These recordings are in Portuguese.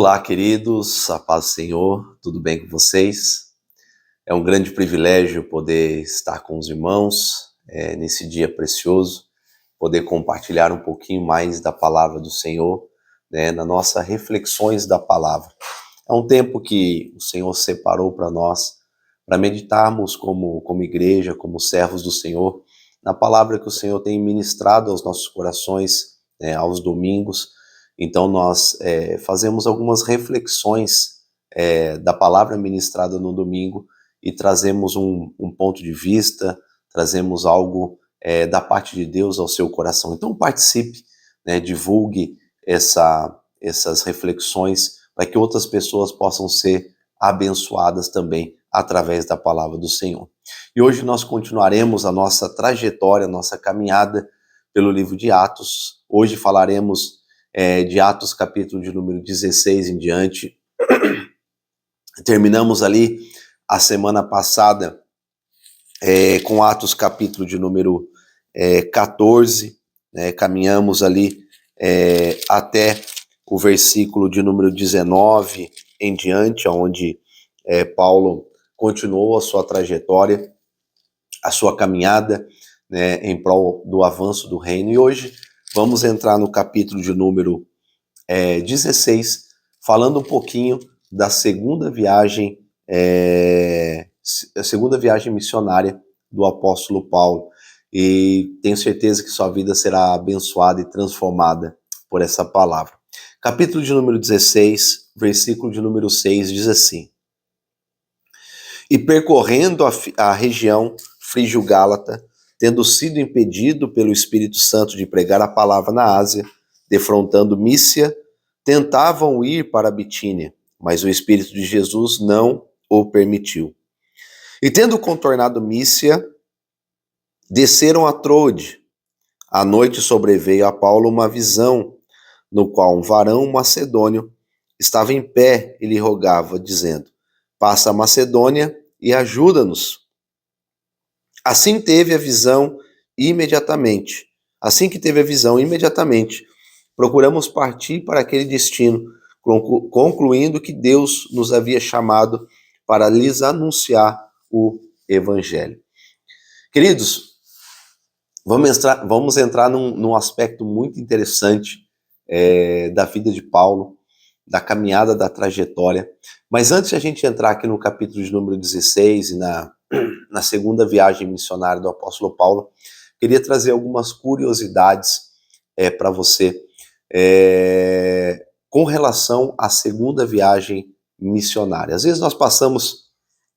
Olá, queridos, a paz do Senhor, tudo bem com vocês? É um grande privilégio poder estar com os irmãos nesse dia precioso, poder compartilhar um pouquinho mais da palavra do Senhor, nas nossas reflexões da palavra. É um tempo que o Senhor separou para nós, para meditarmos como igreja, como servos do Senhor, na palavra que o Senhor tem ministrado aos nossos corações, aos domingos. Então nós fazemos algumas reflexões da palavra ministrada no domingo e trazemos um ponto de vista, trazemos algo da parte de Deus ao seu coração. Então participe, divulgue essas reflexões para que outras pessoas possam ser abençoadas também através da palavra do Senhor. E hoje nós continuaremos a nossa trajetória, a nossa caminhada pelo livro de Atos. Hoje falaremos de Atos, capítulo de número 16 em diante. Terminamos ali a semana passada com Atos, capítulo de número 14, caminhamos ali até o versículo de número 19 em diante, onde Paulo continuou a sua trajetória, a sua caminhada, em prol do avanço do reino. E hoje vamos entrar no capítulo de número 16, falando um pouquinho da segunda viagem, a segunda viagem missionária do apóstolo Paulo. E tenho certeza que sua vida será abençoada e transformada por essa palavra. Capítulo de número 16, versículo de número 6, diz assim: E percorrendo a região frígio-gálata, tendo sido impedido pelo Espírito Santo de pregar a palavra na Ásia, defrontando Mísia, tentavam ir para a Bitínia, mas o Espírito de Jesus não o permitiu. E tendo contornado Mísia, desceram a Troade. À noite sobreveio a Paulo uma visão, no qual um varão macedônio estava em pé e lhe rogava, dizendo: Passa a Macedônia e ajuda-nos. Assim teve a visão imediatamente. Assim que teve a visão imediatamente, procuramos partir para aquele destino, concluindo que Deus nos havia chamado para lhes anunciar o Evangelho. Queridos, vamos entrar num aspecto muito interessante da vida de Paulo, da caminhada, da trajetória. Mas antes de a gente entrar aqui no capítulo de número 16 e na segunda viagem missionária do apóstolo Paulo, queria trazer algumas curiosidades para você com relação à segunda viagem missionária. Às vezes nós passamos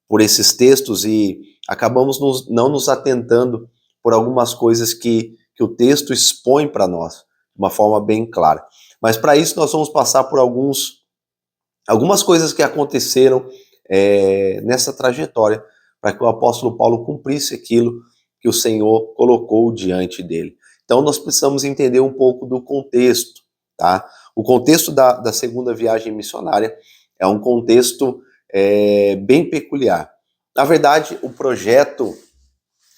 por esses textos e acabamos não nos atentando por algumas coisas que o texto expõe para nós, de uma forma bem clara. Mas para isso nós vamos passar por algumas coisas que aconteceram nessa trajetória, para que o apóstolo Paulo cumprisse aquilo que o Senhor colocou diante dele. Então nós precisamos entender um pouco do contexto, tá? O contexto da segunda viagem missionária é um contexto bem peculiar. Na verdade, o projeto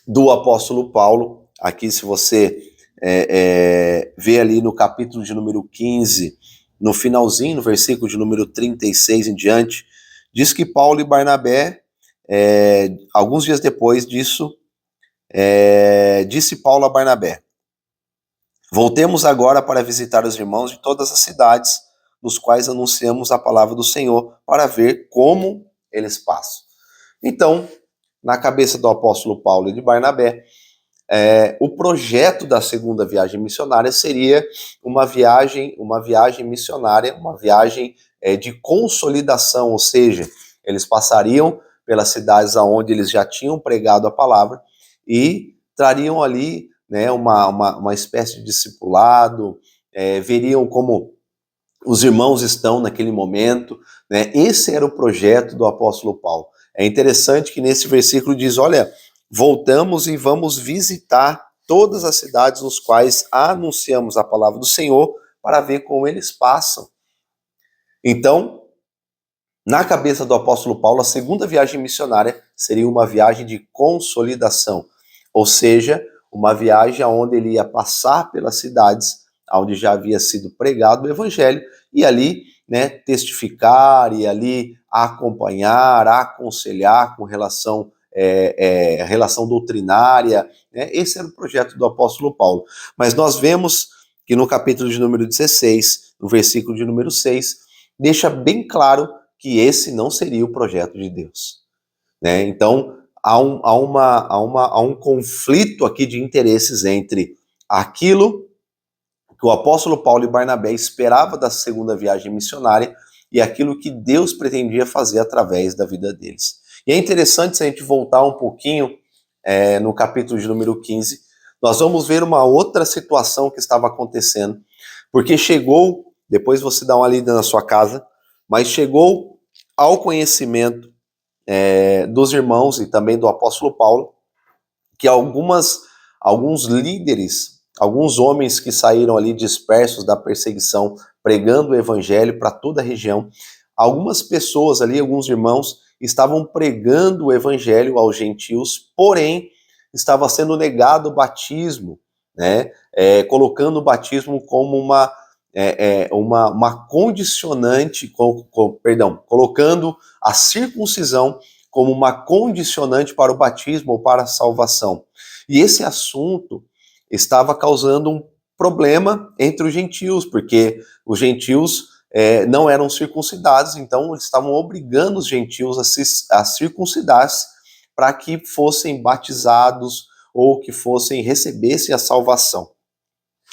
do apóstolo Paulo, aqui se você vê ali no capítulo de número 15, no finalzinho, no versículo de número 36 em diante, diz que Paulo e Barnabé, alguns dias depois disso, disse Paulo a Barnabé: Voltemos agora para visitar os irmãos de todas as cidades, nos quais anunciamos a palavra do Senhor, para ver como eles passam. Então, na cabeça do apóstolo Paulo e de Barnabé, o projeto da segunda viagem missionária seria uma viagem missionária, uma viagem de consolidação, ou seja, eles passariam pelas cidades onde eles já tinham pregado a palavra e trariam ali uma espécie de discipulado, veriam como os irmãos estão naquele momento. Esse era o projeto do apóstolo Paulo. É interessante que nesse versículo diz, olha, voltamos e vamos visitar todas as cidades nos quais anunciamos a palavra do Senhor para ver como eles passam. Então, na cabeça do apóstolo Paulo, a segunda viagem missionária seria uma viagem de consolidação, ou seja, uma viagem onde ele ia passar pelas cidades onde já havia sido pregado o evangelho e ali né, testificar e ali acompanhar, aconselhar com relação relação doutrinária, né? Esse era o projeto do apóstolo Paulo. Mas nós vemos que no capítulo de número 16, no versículo de número 6, deixa bem claro que esse não seria o projeto de Deus, né? Então, há um conflito aqui de interesses entre aquilo que o apóstolo Paulo e Barnabé esperavam da segunda viagem missionária e aquilo que Deus pretendia fazer através da vida deles. E é interessante se a gente voltar um pouquinho no capítulo de número 15, nós vamos ver uma outra situação que estava acontecendo, porque chegou, depois você dá uma lida na sua casa, mas chegou ao conhecimento dos irmãos e também do apóstolo Paulo, que alguns líderes, alguns homens que saíram ali dispersos da perseguição, pregando o evangelho para toda a região, algumas pessoas ali, alguns irmãos, estavam pregando o evangelho aos gentios, porém, estava sendo negado o batismo, né? Colocando o batismo como uma condicionante, colocando a circuncisão como uma condicionante para o batismo ou para a salvação. E esse assunto estava causando um problema entre os gentios, porque os gentios não eram circuncidados, então eles estavam obrigando os gentios a circuncidar-se para que fossem batizados ou que recebessem a salvação.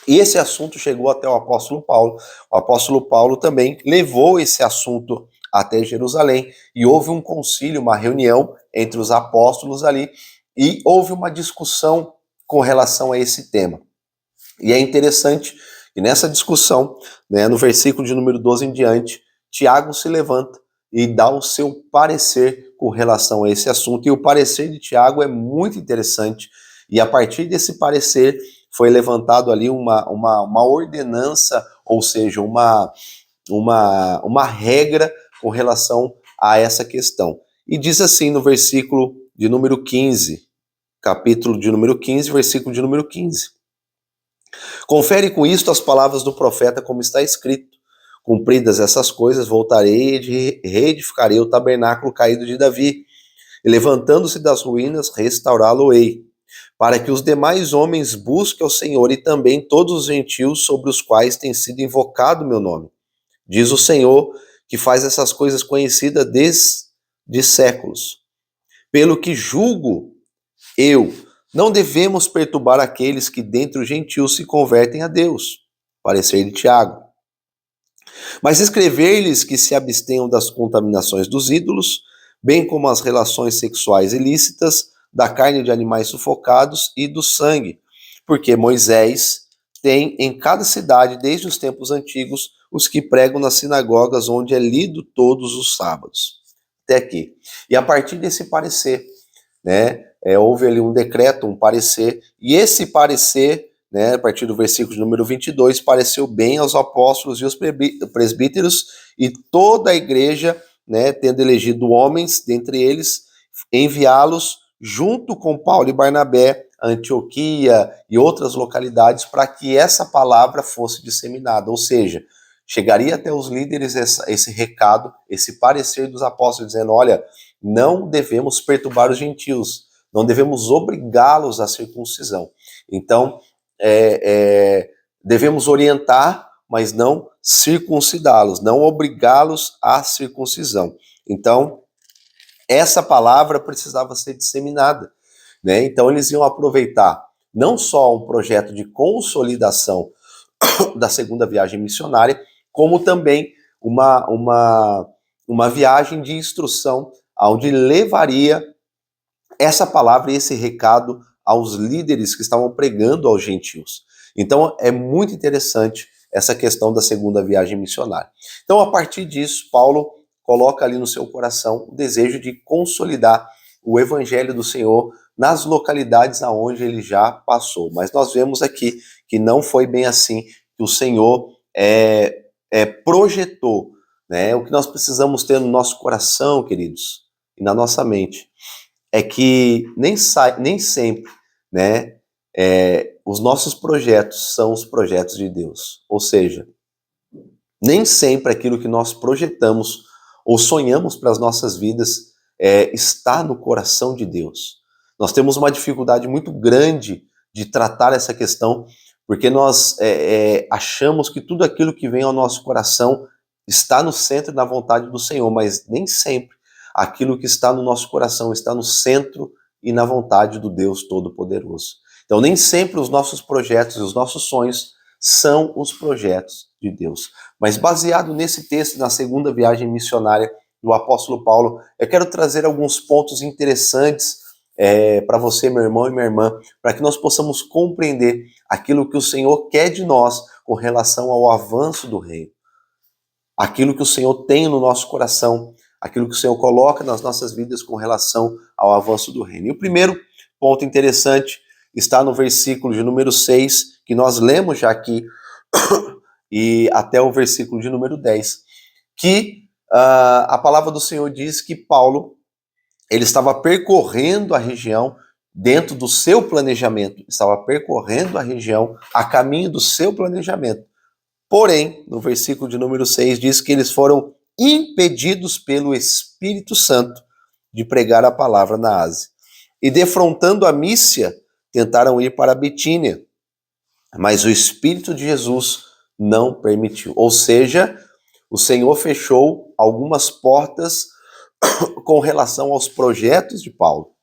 E esse assunto chegou até o apóstolo Paulo. O apóstolo Paulo também levou esse assunto até Jerusalém e houve um concílio, uma reunião entre os apóstolos ali e houve uma discussão com relação a esse tema. E é interessante que nessa discussão, né, no versículo de número 12 em diante, Tiago se levanta e dá o seu parecer com relação a esse assunto. E o parecer de Tiago é muito interessante. E a partir desse parecer foi levantado ali uma ordenança, ou seja, uma regra com relação a essa questão. E diz assim no versículo de número 15, capítulo de número 15, versículo de número 15. Confere com isto as palavras do profeta como está escrito. Cumpridas essas coisas, voltarei e reedificarei o tabernáculo caído de Davi, e levantando-se das ruínas, restaurá-lo-ei, para que os demais homens busquem ao Senhor e também todos os gentios sobre os quais tem sido invocado o meu nome. Diz o Senhor, que faz essas coisas conhecidas desde séculos. Pelo que julgo eu, não devemos perturbar aqueles que dentre os gentios se convertem a Deus. Parecer de Tiago. Mas escrever-lhes que se abstenham das contaminações dos ídolos, bem como as relações sexuais ilícitas, da carne de animais sufocados e do sangue, porque Moisés tem em cada cidade, desde os tempos antigos, os que pregam nas sinagogas, onde é lido todos os sábados. Até aqui. E a partir desse parecer, né, houve ali um decreto, um parecer, e esse parecer, né, a partir do versículo de número 22, pareceu bem aos apóstolos e aos presbíteros e toda a igreja, né, tendo elegido homens, dentre eles, enviá-los junto com Paulo e Barnabé, a Antioquia e outras localidades, para que essa palavra fosse disseminada, ou seja, chegaria até os líderes esse recado, esse parecer dos apóstolos, dizendo, olha, não devemos perturbar os gentios, não devemos obrigá-los à circuncisão. Então, devemos orientar, mas não circuncidá-los, não obrigá-los à circuncisão. Então, essa palavra precisava ser disseminada, né? Então, eles iam aproveitar não só um projeto de consolidação da segunda viagem missionária, como também uma viagem de instrução, onde levaria essa palavra e esse recado aos líderes que estavam pregando aos gentios. Então, é muito interessante essa questão da segunda viagem missionária. Então, a partir disso, Paulo coloca ali no seu coração o desejo de consolidar o evangelho do Senhor nas localidades aonde ele já passou. Mas nós vemos aqui que não foi bem assim, que o Senhor projetou, né? O que nós precisamos ter no nosso coração, queridos, e na nossa mente, é que nem sempre, né, os nossos projetos são os projetos de Deus. Ou seja, Nem sempre aquilo que nós projetamos ou sonhamos para as nossas vidas está no coração de Deus. Nós temos uma dificuldade muito grande de tratar essa questão, porque nós achamos que tudo aquilo que vem ao nosso coração está no centro da vontade do Senhor, mas nem sempre aquilo que está no nosso coração está no centro e na vontade do Deus Todo-Poderoso. Então, nem sempre os nossos projetos e os nossos sonhos são os projetos de Deus. Mas baseado nesse texto, na segunda viagem missionária do apóstolo Paulo, eu quero trazer alguns pontos interessantes para você, meu irmão e minha irmã, para que nós possamos compreender aquilo que o Senhor quer de nós com relação ao avanço do reino. Aquilo que o Senhor tem no nosso coração, aquilo que o Senhor coloca nas nossas vidas com relação ao avanço do reino. E o primeiro ponto interessante está no versículo de número 6, que nós lemos já aqui, e até o versículo de número 10, que a palavra do Senhor diz que Paulo, ele estava percorrendo a região dentro do seu planejamento, estava percorrendo a região a caminho do seu planejamento. Porém, no versículo de número 6, diz que eles foram impedidos pelo Espírito Santo de pregar a palavra na Ásia. E defrontando a Mísia, tentaram ir para a Bitínia, mas o Espírito de Jesus não permitiu. Ou seja, o Senhor fechou algumas portas com relação aos projetos de Paulo.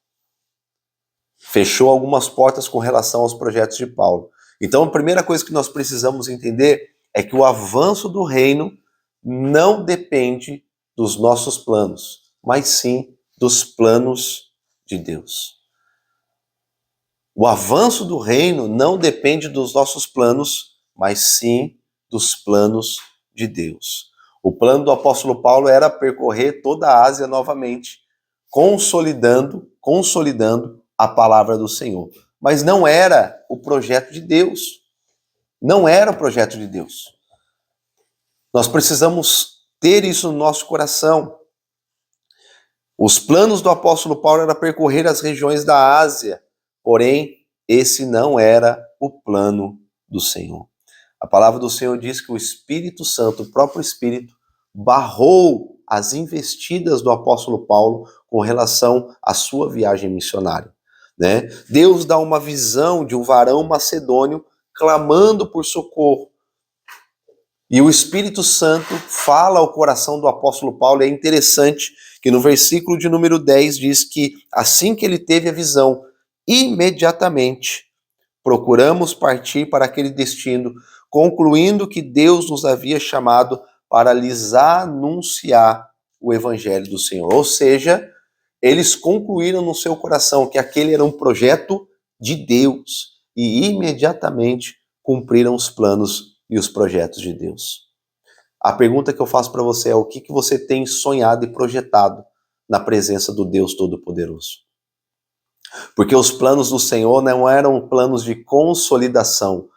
Fechou algumas portas com relação aos projetos de Paulo. Então, a primeira coisa que nós precisamos entender é que o avanço do reino não depende dos nossos planos, mas sim dos planos de Deus. O avanço do reino não depende dos nossos planos, mas sim dos planos de Deus. O plano do apóstolo Paulo era percorrer toda a Ásia novamente, consolidando a palavra do Senhor. Mas não era o projeto de Deus. Não era o projeto de Deus. Nós precisamos ter isso no nosso coração. Os planos do apóstolo Paulo era percorrer as regiões da Ásia, porém, esse não era o plano do Senhor. A palavra do Senhor diz que o Espírito Santo, o próprio Espírito, barrou as investidas do apóstolo Paulo com relação à sua viagem missionária. Né? Deus dá uma visão de um varão macedônio clamando por socorro. E o Espírito Santo fala ao coração do apóstolo Paulo. É interessante que no versículo de número 10 diz que assim que ele teve a visão, imediatamente procuramos partir para aquele destino, concluindo que Deus nos havia chamado para lhes anunciar o evangelho do Senhor. Ou seja, eles concluíram no seu coração que aquele era um projeto de Deus e imediatamente cumpriram os planos e os projetos de Deus. A pergunta que eu faço para você é: o que você tem sonhado e projetado na presença do Deus Todo-Poderoso? Porque os planos do Senhor não eram planos de consolidação.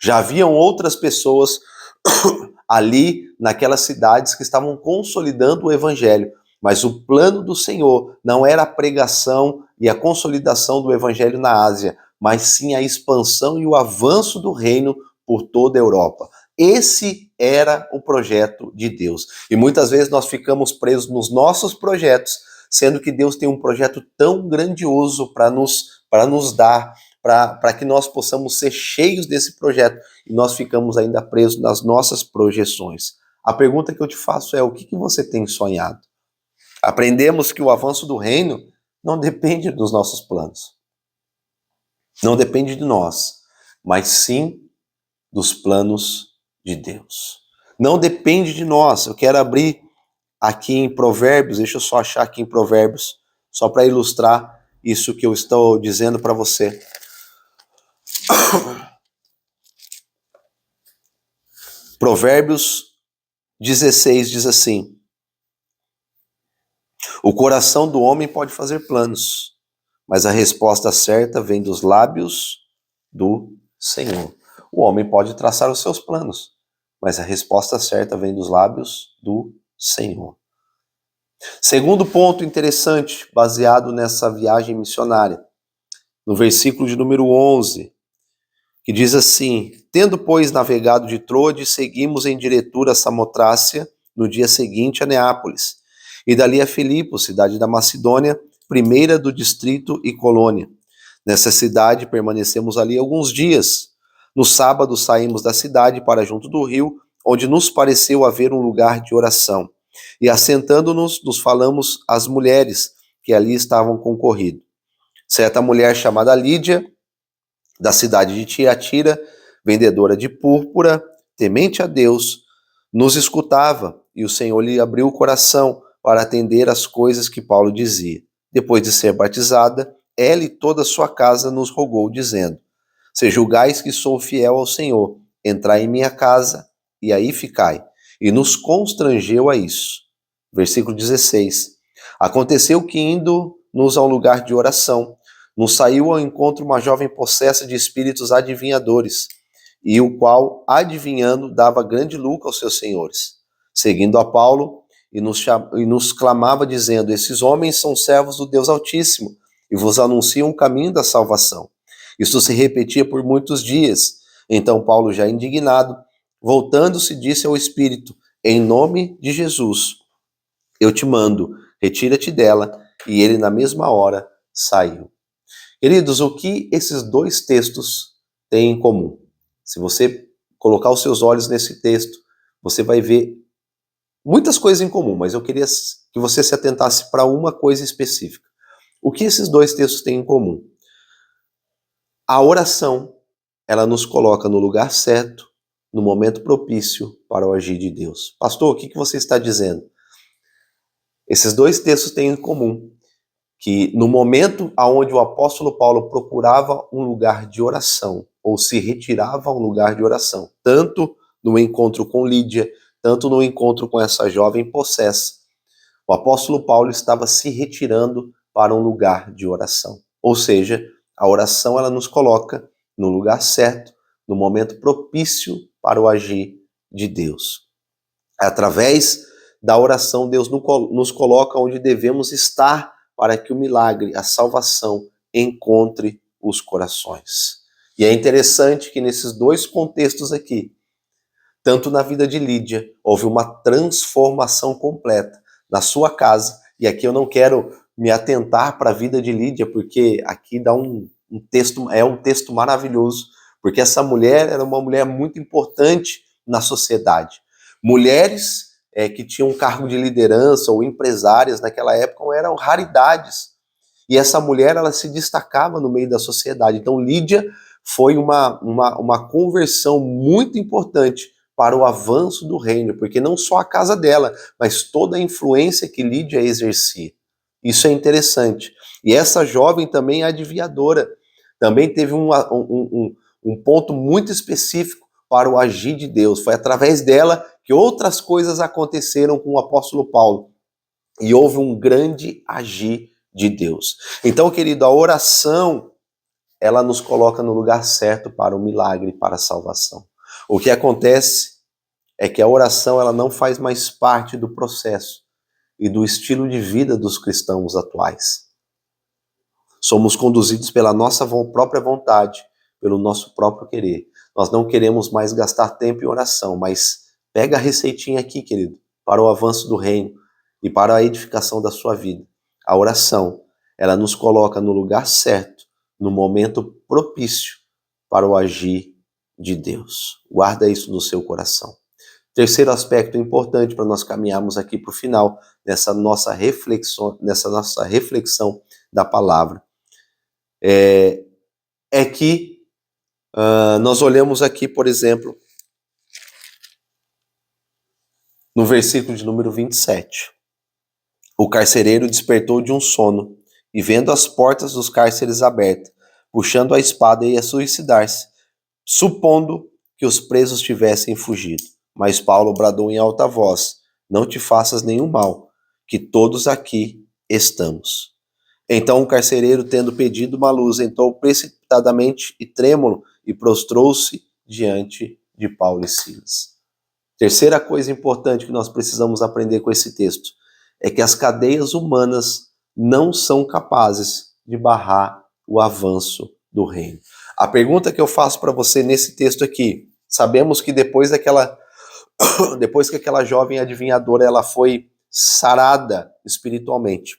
Já haviam outras pessoas ali naquelas cidades que estavam consolidando o evangelho, mas o plano do Senhor não era a pregação e a consolidação do evangelho na Ásia, mas sim a expansão e o avanço do reino por toda a Europa. Esse era o projeto de Deus. E muitas vezes nós ficamos presos nos nossos projetos, sendo que Deus tem um projeto tão grandioso para nos dar, para que nós possamos ser cheios desse projeto, e nós ficamos ainda presos nas nossas projeções. A pergunta que eu te faço é: o que você tem sonhado? Aprendemos que o avanço do reino não depende dos nossos planos. Não depende de nós, mas sim dos planos de Deus. Não depende de nós. Eu quero abrir aqui em Provérbios, deixa eu só achar aqui em Provérbios, só para ilustrar isso que eu estou dizendo para você. Provérbios 16 diz assim: o coração do homem pode fazer planos, mas a resposta certa vem dos lábios do Senhor. O homem pode traçar os seus planos, mas a resposta certa vem dos lábios do Senhor. Segundo ponto interessante, baseado nessa viagem missionária, no versículo de número 11, que diz assim: Tendo, pois, navegado de Troade, seguimos em diretura a Samotrácia, no dia seguinte a Neápolis, e dali a Filipos, cidade da Macedônia, primeira do distrito e colônia. Nessa cidade permanecemos ali alguns dias. No sábado saímos da cidade para junto do rio, onde nos pareceu haver um lugar de oração. E assentando-nos, nos falamos às mulheres que ali estavam concorrido. Certa mulher chamada Lídia, da cidade de Tiatira, vendedora de púrpura, temente a Deus, nos escutava, e o Senhor lhe abriu o coração para atender às coisas que Paulo dizia. Depois de ser batizada, ela e toda a sua casa nos rogou, dizendo: se julgais que sou fiel ao Senhor, entrai em minha casa e aí ficai. E nos constrangeu a isso. Versículo 16. Aconteceu que, indo-nos a um lugar de oração, nos saiu ao encontro uma jovem possessa de espíritos adivinhadores, e o qual, adivinhando, dava grande lucro aos seus senhores. Seguindo a Paulo, e nos clamava, dizendo: esses homens são servos do Deus Altíssimo, e vos anunciam o caminho da salvação. Isto se repetia por muitos dias. Então Paulo, já indignado, voltando-se, disse ao Espírito: em nome de Jesus, eu te mando, retira-te dela. E ele, na mesma hora, saiu. Queridos, o que esses dois textos têm em comum? Se você colocar os seus olhos nesse texto, você vai ver muitas coisas em comum, mas eu queria que você se atentasse para uma coisa específica. O que esses dois textos têm em comum? A oração, ela nos coloca no lugar certo, no momento propício para o agir de Deus. Pastor, o que você está dizendo? Esses dois textos têm em comum que no momento onde o apóstolo Paulo procurava um lugar de oração, ou se retirava a um lugar de oração, tanto no encontro com Lídia, tanto no encontro com essa jovem possessa, o apóstolo Paulo estava se retirando para um lugar de oração. Ou seja, a oração ela nos coloca no lugar certo, no momento propício para o agir de Deus. Através da oração, Deus nos coloca onde devemos estar para que o milagre, a salvação, encontre os corações. E é interessante que nesses dois contextos aqui, tanto na vida de Lídia, houve uma transformação completa na sua casa. E aqui eu não quero me atentar para a vida de Lídia, porque aqui dá um texto, é um texto maravilhoso, porque essa mulher era uma mulher muito importante na sociedade. Mulheres que tinham um cargo de liderança ou empresárias naquela época eram raridades. E essa mulher ela se destacava no meio da sociedade. Então Lídia foi uma conversão muito importante para o avanço do reino, porque não só a casa dela, mas toda a influência que Lídia exercia. Isso é interessante. E essa jovem também é adivinhadora. Também teve um ponto muito específico para o agir de Deus. Foi através dela que outras coisas aconteceram com o apóstolo Paulo. E houve um grande agir de Deus. Então, querido, a oração, ela nos coloca no lugar certo para o milagre, para a salvação. O que acontece é que a oração ela não faz mais parte do processo e do estilo de vida dos cristãos atuais. Somos conduzidos pela nossa própria vontade, pelo nosso próprio querer. Nós não queremos mais gastar tempo em oração, mas pega a receitinha aqui, querido, para o avanço do reino e para a edificação da sua vida. A oração, ela nos coloca no lugar certo, no momento propício para o agir de Deus. Guarda isso no seu coração. Terceiro aspecto importante para nós caminharmos aqui para o final nessa nossa reflexão da palavra é que nós olhamos aqui, por exemplo, no versículo de número 27. O carcereiro despertou de um sono e, vendo as portas dos cárceres abertas, puxando a espada, ia suicidar-se, supondo que os presos tivessem fugido. Mas Paulo bradou em alta voz: não te faças nenhum mal, que todos aqui estamos. Então o carcereiro, tendo pedido uma luz, entrou precipitadamente e trêmulo e prostrou-se diante de Paulo e Silas. Terceira coisa importante que nós precisamos aprender com esse texto é que as cadeias humanas não são capazes de barrar o avanço do reino. A pergunta que eu faço para você nesse texto aqui, sabemos que depois que aquela jovem adivinhadora ela foi sarada espiritualmente,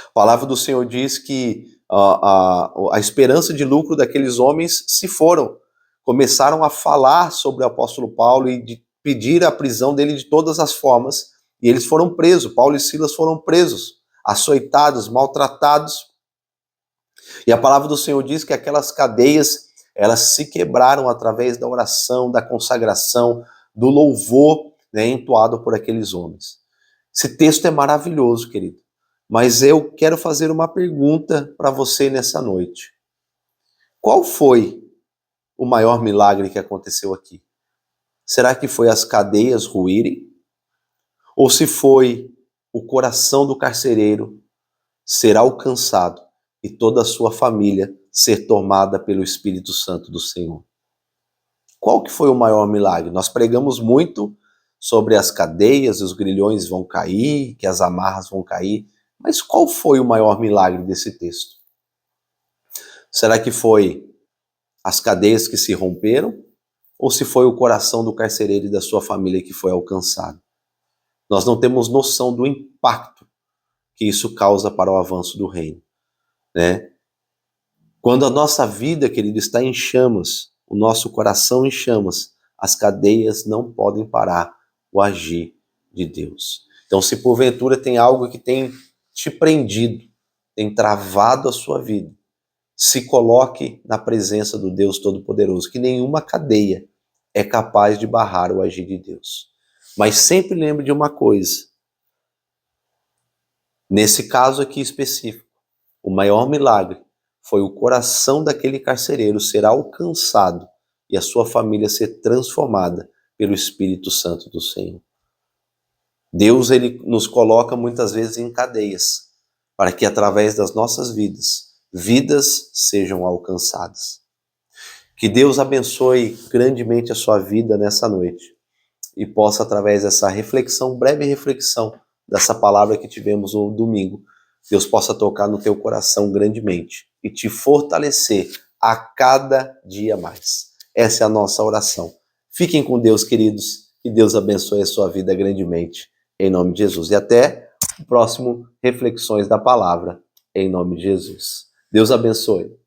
a palavra do Senhor diz que a esperança de lucro daqueles homens se foram. Começaram a falar sobre o apóstolo Paulo e de pedir a prisão dele de todas as formas. E eles foram presos. Paulo e Silas foram presos, açoitados, maltratados. E a palavra do Senhor diz que aquelas cadeias, elas se quebraram através da oração, da consagração, do louvor, né, entoado por aqueles homens. Esse texto é maravilhoso, querido. Mas eu quero fazer uma pergunta para você nessa noite. Qual foi o maior milagre que aconteceu aqui? Será que foi as cadeias ruírem? Ou se foi o coração do carcereiro ser alcançado e toda a sua família ser tomada pelo Espírito Santo do Senhor? Qual que foi o maior milagre? Nós pregamos muito sobre as cadeias, os grilhões vão cair, que as amarras vão cair. Mas qual foi o maior milagre desse texto? Será que foi as cadeias que se romperam? Ou se foi o coração do carcereiro e da sua família que foi alcançado? Nós não temos noção do impacto que isso causa para o avanço do reino, né? Quando a nossa vida, querido, está em chamas, o nosso coração em chamas, as cadeias não podem parar o agir de Deus. Então, se porventura tem algo que tem te prendido, tem travado a sua vida, se coloque na presença do Deus Todo-Poderoso, que nenhuma cadeia é capaz de barrar o agir de Deus. Mas sempre lembre de uma coisa, nesse caso aqui específico, o maior milagre foi o coração daquele carcereiro ser alcançado e a sua família ser transformada pelo Espírito Santo do Senhor. Deus, ele nos coloca muitas vezes em cadeias, para que através das nossas vidas, vidas sejam alcançadas. Que Deus abençoe grandemente a sua vida nessa noite e possa, através dessa reflexão, breve reflexão, dessa palavra que tivemos no domingo, Deus possa tocar no teu coração grandemente e te fortalecer a cada dia mais. Essa é a nossa oração. Fiquem com Deus, queridos, e Deus abençoe a sua vida grandemente, em nome de Jesus. E até o próximo Reflexões da Palavra, em nome de Jesus. Deus abençoe.